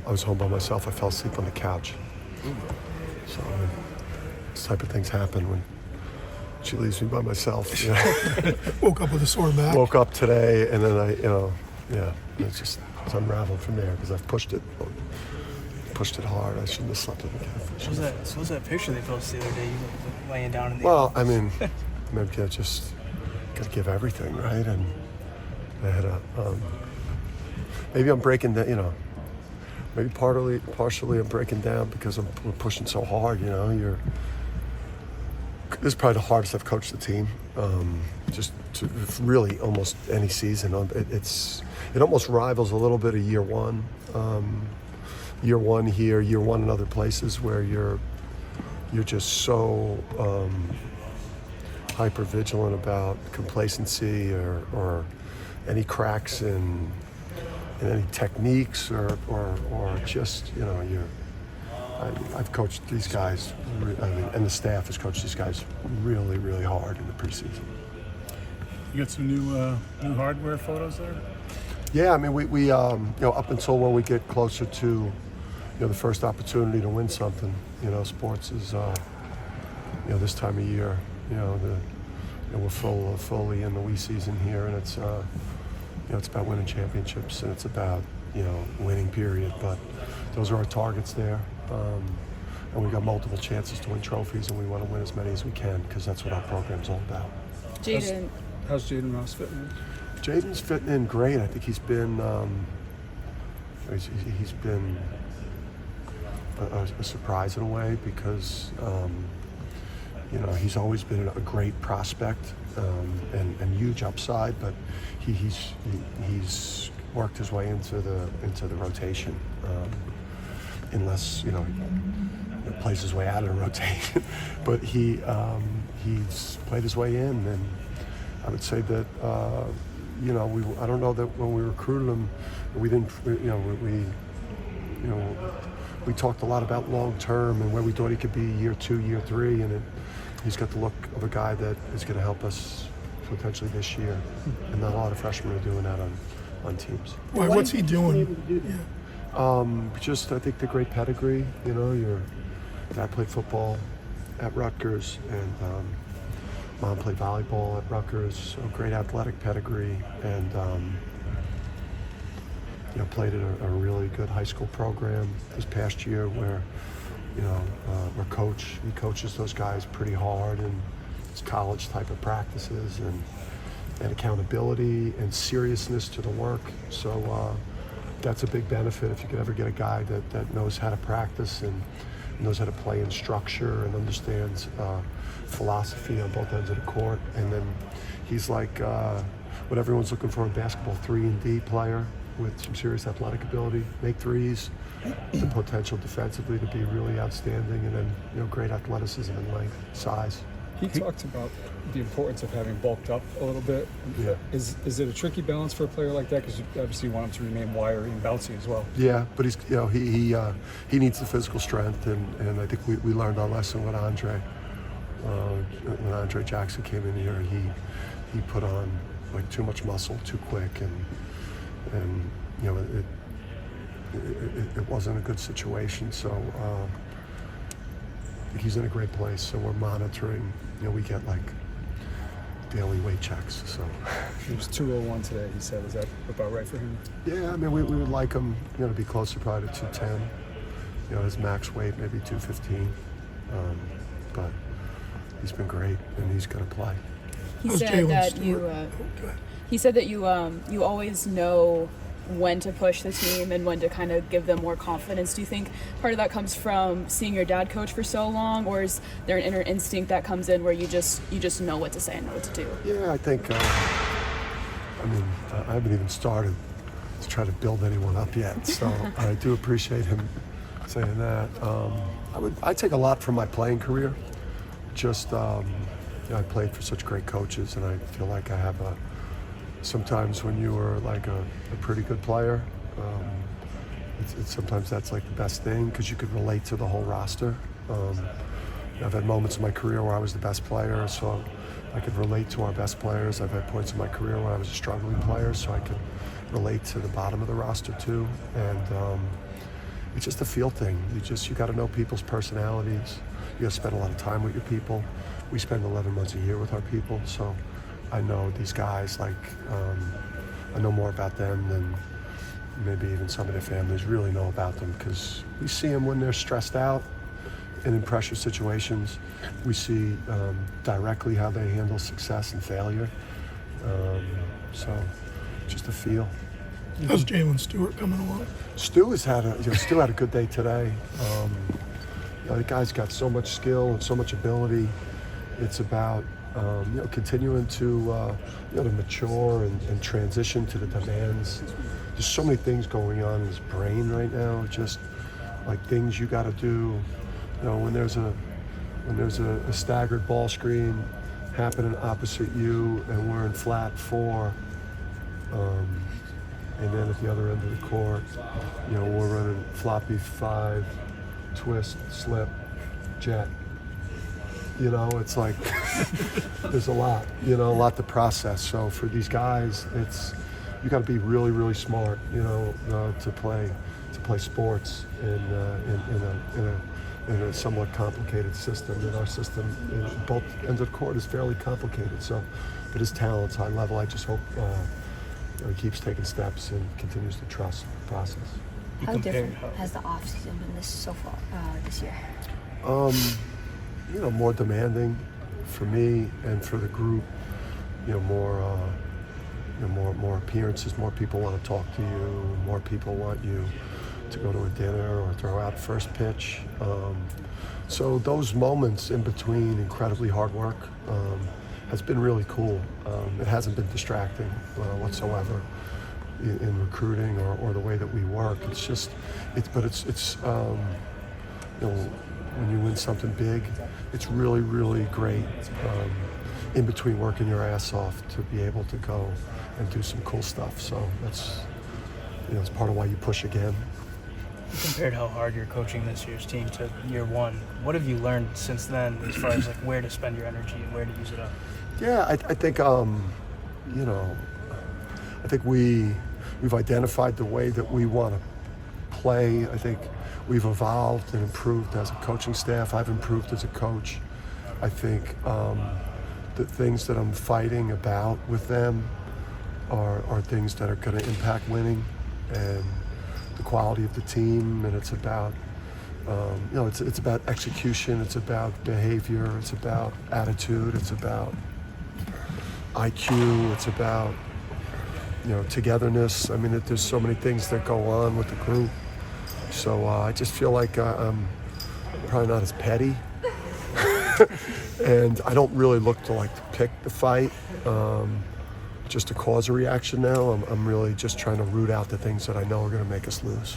I was home by myself. I fell asleep on the couch. So this type of things happen when she leaves me by myself. You know? Woke up with a sore back. Woke up today, and then it's unraveled from there because I've pushed it hard. I shouldn't have slept on the couch. So was that picture they posted the other day, you laying down in the Well, I mean, maybe I just got to give everything, right? And I had maybe I'm breaking down, maybe partially I'm breaking down because we're pushing so hard, this is probably the hardest I've coached the team. Just to really almost any season. It almost rivals a little bit of year one. Year one here, year one in other places where you're just so hyper vigilant about complacency or any cracks in any techniques or just I've coached these guys, and the staff has coached these guys really, really hard in the preseason. You got some new hardware photos there? Yeah, I mean, we up until when we get closer to, the first opportunity to win something, sports is, this time of year, we're fully in the we season here, and it's, it's about winning championships, and it's about, winning, period. But those are our targets there. And we've got multiple chances to win trophies, and we want to win as many as we can because that's what our program's all about. Jaden. How's Jaden Ross fitting in? Jaden's fitting in great. I think he's been a surprise in a way because he's always been a great prospect and huge upside, but he's worked his way into the rotation. Unless plays his way out of the rotation, but he's played his way in, and I would say that I don't know that when we recruited him, we didn't we talked a lot about long term and where we thought he could be year 2, year 3, and he's got the look of a guy that is going to help us potentially this year, and not a lot of freshmen are doing that on teams. Why, what's he doing? Just I think the great pedigree. Your dad played football at Rutgers, and mom played volleyball at Rutgers. So great athletic pedigree, and played at a really good high school program this past year where he coaches those guys pretty hard, and it's college type of practices and accountability and seriousness to the work. So. That's a big benefit if you could ever get a guy that knows how to practice and knows how to play in structure and understands philosophy on both ends of the court. And then he's like what everyone's looking for in basketball, 3-and-D player with some serious athletic ability, make threes, the potential defensively to be really outstanding, and then great athleticism and length, size. He talked about the importance of having bulked up a little bit. Yeah. Is it a tricky balance for a player like that? Because you obviously want him to remain wiry and bouncy as well. Yeah, but he's he needs the physical strength, and I think we learned our lesson with Andre. When Andre Jackson came in here, he put on like too much muscle too quick, and it wasn't a good situation. So. He's in a great place, so we're monitoring. We get like daily weight checks. So he was 201 today. He said, "Is that about right for him?" Yeah, I mean, we would like him, to be closer probably to 210. His max weight maybe 215, but he's been great and he's going to play. He said that you always know when to push the team and when to kind of give them more confidence. Do you think part of that comes from seeing your dad coach for so long, or is there an inner instinct that comes in where you just know what to say and know what to do? Yeah, I think I haven't even started to try to build anyone up yet, so I do appreciate him saying that. I take a lot from my playing career. I played for such great coaches, and I feel like I have sometimes when you were like a pretty good player, sometimes that's like the best thing because you could relate to the whole roster. I've had moments in my career where I was the best player, so I could relate to our best players. I've had points in my career where I was a struggling player, so I could relate to the bottom of the roster too. And it's just a feel thing. You got to know people's personalities. You got to spend a lot of time with your people. We spend 11 months a year with our people, so I know these guys, like, I know more about them than maybe even some of their families really know about them, because we see them when they're stressed out and in pressure situations. We see directly how they handle success and failure. So just a feel. How's Jalen Stewart coming along? Stu had a good day today. The guy's got so much skill and so much ability. It's about continuing to mature and transition to the demands. There's so many things going on in his brain right now. Just like things you got to do. When there's a staggered ball screen happening opposite you, and we're in flat 4. And then at the other end of the court, we're running floppy 5, twist, slip, jet. It's like there's a lot to process. So for these guys, you got to be really, really smart, to play sports in a somewhat complicated system. And our system, both ends of the court, is fairly complicated. So, but his talent's high level. I just hope he keeps taking steps and continues to trust the process. How different has the offseason been so far this year? More demanding for me and for the group. More appearances. More people want to talk to you. More people want you to go to a dinner or throw out first pitch. So those moments in between incredibly hard work has been really cool. It hasn't been distracting whatsoever in recruiting or the way that we work. It's just, when you win something big, it's really, really great in between working your ass off to be able to go and do some cool stuff. So that's, it's part of why you push again. You compared how hard you're coaching this year's team to year one. What have you learned since then, as far as like where to spend your energy and where to use it up? Yeah, I think I think we've identified the way that we want to play. I think we've evolved and improved as a coaching staff. I've improved as a coach. I think the things that I'm fighting about with them are things that are going to impact winning and the quality of the team. And it's about it's about execution. It's about behavior. It's about attitude. It's about IQ. It's about togetherness. I mean, there's so many things that go on with the group. So I just feel like I'm probably not as petty, and I don't really look to pick the fight just to cause a reaction now. I'm really just trying to root out the things that I know are going to make us lose.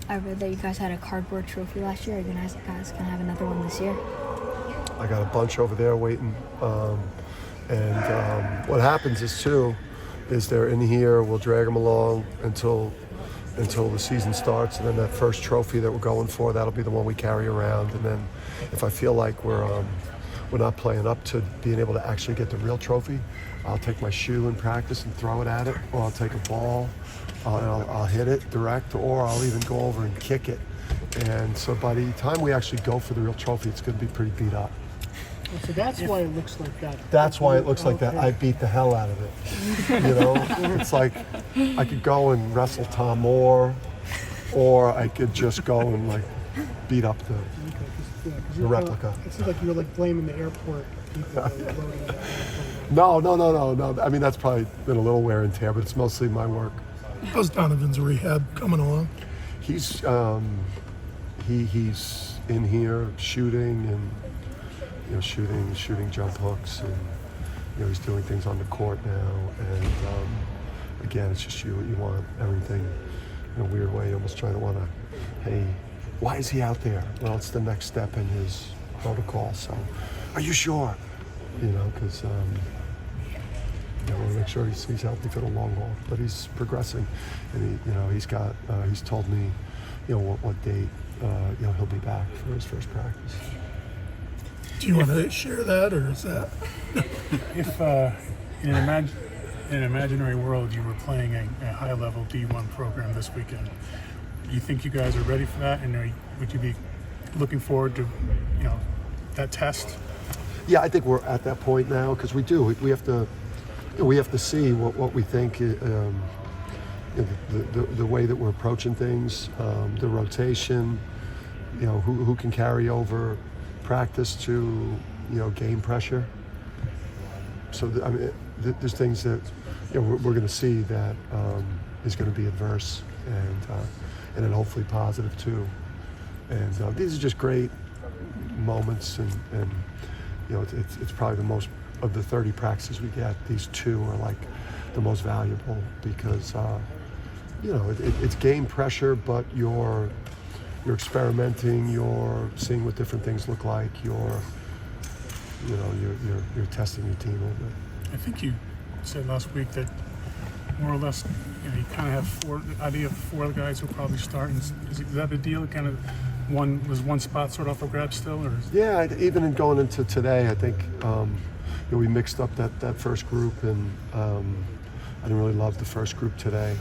I read that you guys had a cardboard trophy last year. Are you guys going to have another one this year? I got a bunch over there waiting. What happens is they're in here, we'll drag them along until the season starts, and then that first trophy that we're going for, that'll be the one we carry around. And then if I feel like we're not playing up to being able to actually get the real trophy, I'll take my shoe in practice and throw it at it, or I'll take a ball and I'll hit it direct, or I'll even go over and kick it. And so by the time we actually go for the real trophy, it's going to be pretty beat up. So that's why it looks like that. That's why it looks like that. I beat the hell out of it. It's like I could go and wrestle Tom Moore, or I could just go and beat up the replica. It seems like you're blaming the airport people. No. I mean, that's probably been a little wear and tear, but it's mostly my work. How's Donovan's rehab coming along? He's he's in here shooting and shooting jump hooks, and he's doing things on the court now. And again, it's just you want everything in a weird way. You almost try to want to, hey, why is he out there? Well, it's the next step in his protocol. So, are you sure? Because we want to make sure he's healthy for the long haul. But he's progressing, and he's told me, what date he'll be back for his first practice. Do you want to share that, or is that? If in an imaginary world you were playing a high-level D1 program this weekend, you think you guys are ready for that, and would you be looking forward to, that test? Yeah, I think we're at that point now because we do. We have to see what we think. The way that we're approaching things, the rotation. Who can carry over practice to game pressure. So there's things that we're going to see that is going to be adverse and then hopefully positive too. And these are just great moments, and it's probably the most of the 30 practices we get. These 2 are like the most valuable because it's game pressure, but you're experimenting, you're seeing what different things look like, you're testing your team a little bit. I think you said last week that more or less, you kind of have the idea of 4 guys who'll probably start. Is that the deal? Kind of one spot sort of up for grabs still, or? Yeah, even in going into today, I think we mixed up that first group, and I didn't really love the first group today.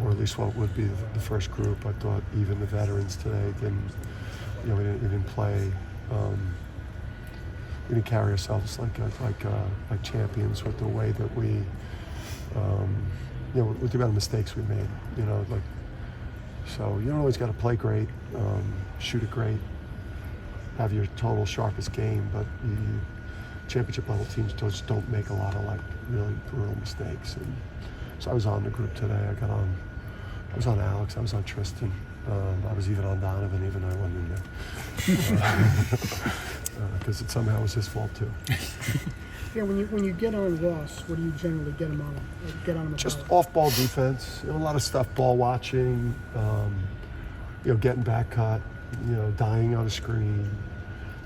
Or at least what would be the first group. I thought even the veterans today didn't, we didn't play. We didn't carry ourselves like champions with the way that we, with the amount of mistakes we made. So you don't always got to play great, shoot it great, have your total sharpest game, but championship level teams just don't make a lot of really brutal mistakes. And so I was on the group today. I was on Alex, I was on Tristen, I was even on Donovan, even though I wasn't in there. Because it somehow was his fault too. Yeah, when you get on Ross, what do you generally get him on? Get on him Just about? off-ball defense, a lot of stuff, ball watching, getting back cut, dying on a screen.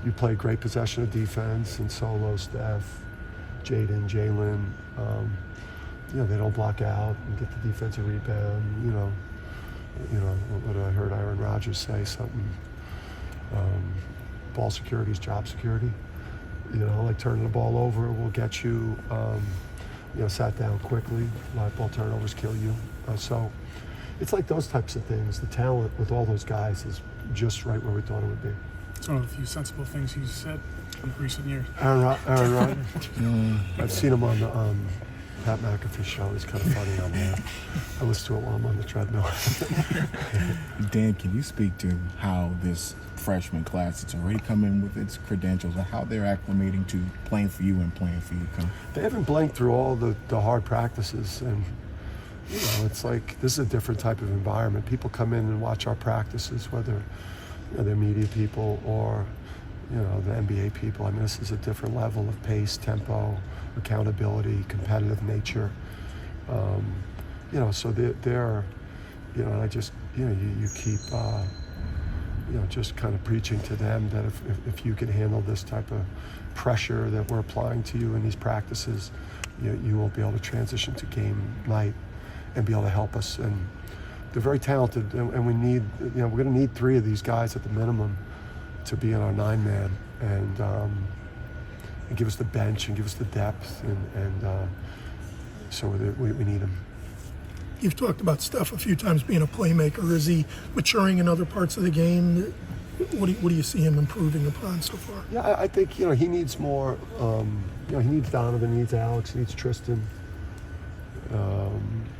You play great possession of defense and solo Steph, Jaden, Jalen. They don't block out and get the defensive rebound. What I heard Aaron Rodgers say, something. Ball security is job security. Like turning the ball over will get you, sat down quickly. Live ball turnovers kill you. So it's like those types of things. The talent with all those guys is just right where we thought it would be. It's one of the few sensible things he's said in recent years. Aaron Rodgers. I've seen him on the Pat McAfee show. He's kind of funny on there. I listen to it while I'm on the treadmill. Dan, can you speak to how this freshman class that's already come in with its credentials and how they're acclimating to playing for you and playing for UConn? They haven't blanked through all the hard practices, and it's like this is a different type of environment. People come in and watch our practices, whether they're media people or the NBA people. I mean, this is a different level of pace, tempo, accountability, competitive nature. So they're and I just you keep just kind of preaching to them that if you can handle this type of pressure that we're applying to you in these practices, you will be able to transition to game night and be able to help us. And they're very talented, and we need we're going to need 3 of these guys at the minimum to be in our 9-man and give us the bench and give us the depth, and so we need them. You've talked about Steph a few times being a playmaker. Is he maturing in other parts of the game? What do you see him improving upon so far? Yeah, I think he needs more. He needs Donovan, he needs Alex, he needs Tristen,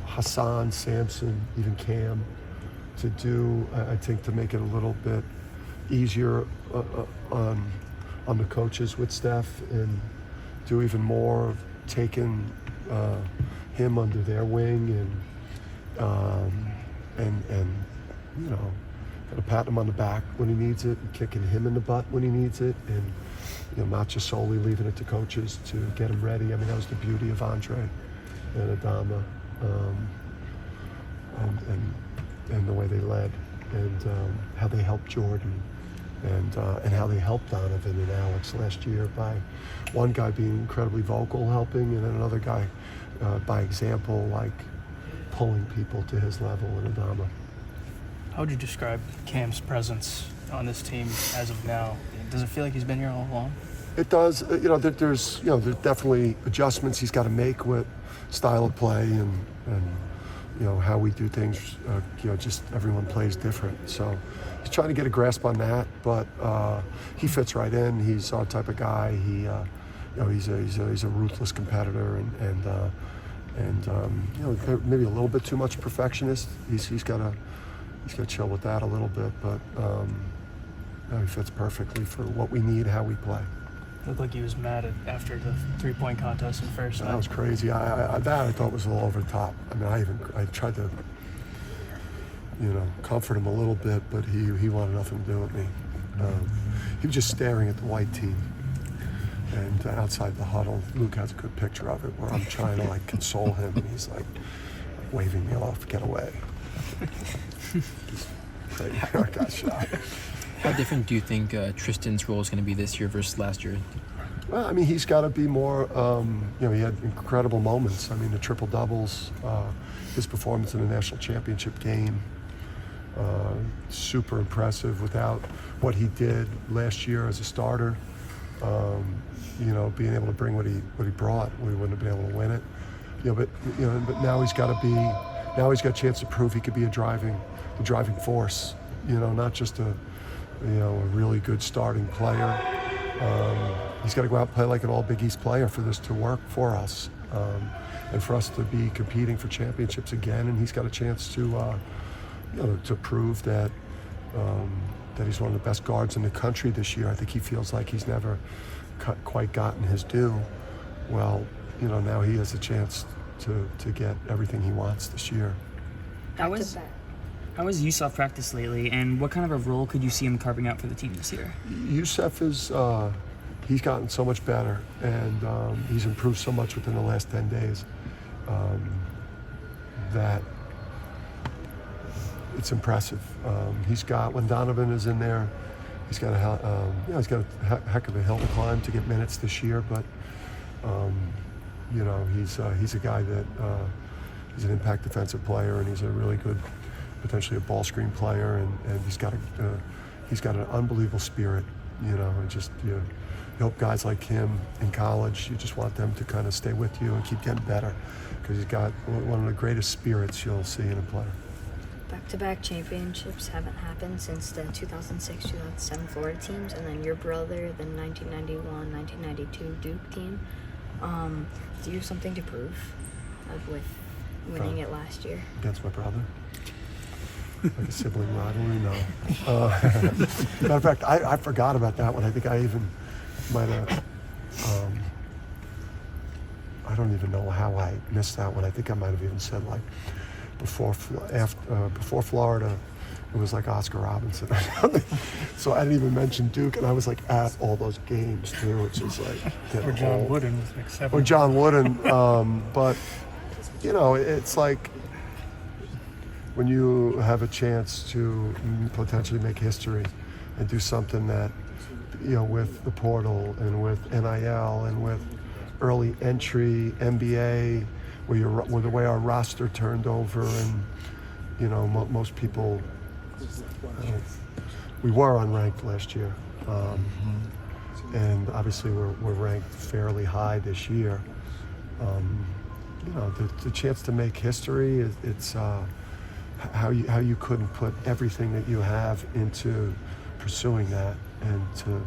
Hassan, Samson, even Cam, to do. I think to make it a little bit easier on the coaches with Steph, and do even more of taking him under their wing and kind of patting him on the back when he needs it, and kicking him in the butt when he needs it, and not just solely leaving it to coaches to get him ready. I mean, that was the beauty of Andre and Adama, and the way they led, and how they helped Jordan, and how they helped Donovan and Alex last year by one guy being incredibly vocal, helping, and then another guy by example, like pulling people to his level in Adama. How would you describe Cam's presence on this team as of now? Does it feel like he's been here all along? It does. There's definitely adjustments he's got to make with style of play and how we do things. Just everyone plays different. So he's trying to get a grasp on that, but he fits right in. He's our type of guy. He's a ruthless competitor, and maybe a little bit too much perfectionist. He's got to chill with that a little bit, but he fits perfectly for what we need, how we play. Looked like he was mad after the 3-point contest in first. That was crazy. I thought was a little over the top. I mean, I tried to, comfort him a little bit, but he wanted nothing to do with me. He was just staring at the white team. And outside the huddle, Luke has a good picture of it where I'm trying to console him, and he's waving me off, get away. I got shot. How different do you think Tristen's role is going to be this year versus last year? Well, I mean, he's got to be more, he had incredible moments. I mean, the triple doubles, his performance in the national championship game, super impressive. Without what he did last year as a starter, being able to bring what he brought, we wouldn't have been able to win it. But now he's got a chance to prove he could be the driving force. Not just a really good starting player. He's got to go out and play like an all Big East player for this to work for us, and for us to be competing for championships again. And he's got a chance to prove that he's one of the best guards in the country this year. I think he feels like he's never quite gotten his due. Well, now he has a chance to get everything he wants this year. How has Yousef practiced lately, and what kind of a role could you see him carving out for the team this year? Yousef is he's gotten so much better, and he's improved so much within the last 10 days that it's impressive. When Donovan is in there, he's got a heck of a hill to climb to get minutes this year, but he's a guy that he's an impact defensive player, and he's a really good, potentially a ball screen player, and he's got an unbelievable spirit, and just you hope guys like him in college, you just want them to kind of stay with you and keep getting better, because he's got one of the greatest spirits you'll see in a player. Back-to-back championships haven't happened since the 2006-2007 Florida teams, and then your brother, the 1991-1992 Duke team. Do you have something to prove with winning it last year? Against my brother? Like a sibling rivalry? No. Matter of fact, I forgot about that one. I think I even might have, I don't even know how I missed that one. I think I might have even said before Florida, it was like Oscar Robinson or something. So I didn't even mention Duke, and I was at all those games too, which is Or John Wooden was 7. Or John Wooden, but it's when you have a chance to potentially make history and do something that, with the portal and with NIL and with early entry, NBA, where the way our roster turned over, and most people, we were unranked last year, and obviously we're ranked fairly high this year. The chance to make history, it's how you couldn't put everything that you have into pursuing that, and to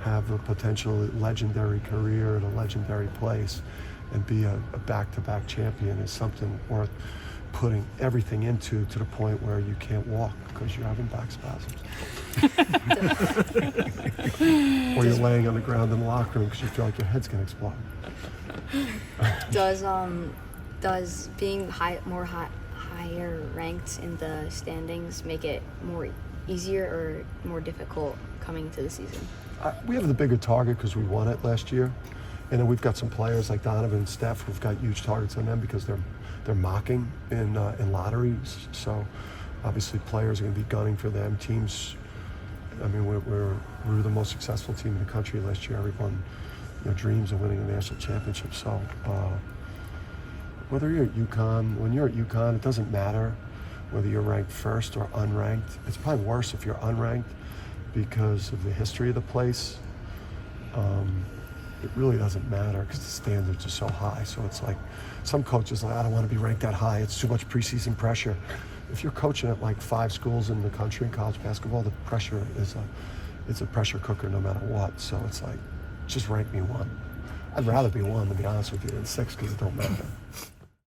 have a potential legendary career at a legendary place and be a back-to-back champion is something worth putting everything into, to the point where you can't walk because you're having back spasms. Or you're laying on the ground in the locker room because you feel like your head's going to explode. Does being higher ranked in the standings make it more easier or more difficult coming into the season? We have the bigger target because we won it last year, and then we've got some players like Donovan and Steph who've got huge targets on them because they're mocking in lotteries. So obviously players are going to be gunning for them. Teams, I mean, we were the most successful team in the country last year. Everyone dreams of winning a national championship. So whether you're at UConn, when you're at UConn, it doesn't matter whether you're ranked first or unranked. It's probably worse if you're unranked because of the history of the place. it really doesn't matter because the standards are so high. So it's like some coaches are like, I don't want to be ranked that high. It's too much preseason pressure. If you're coaching at like 5 schools in the country in college basketball, the pressure is it's a pressure cooker no matter what. So it's like, just rank me 1. I'd rather be 1, to be honest with you, than 6 because it don't matter.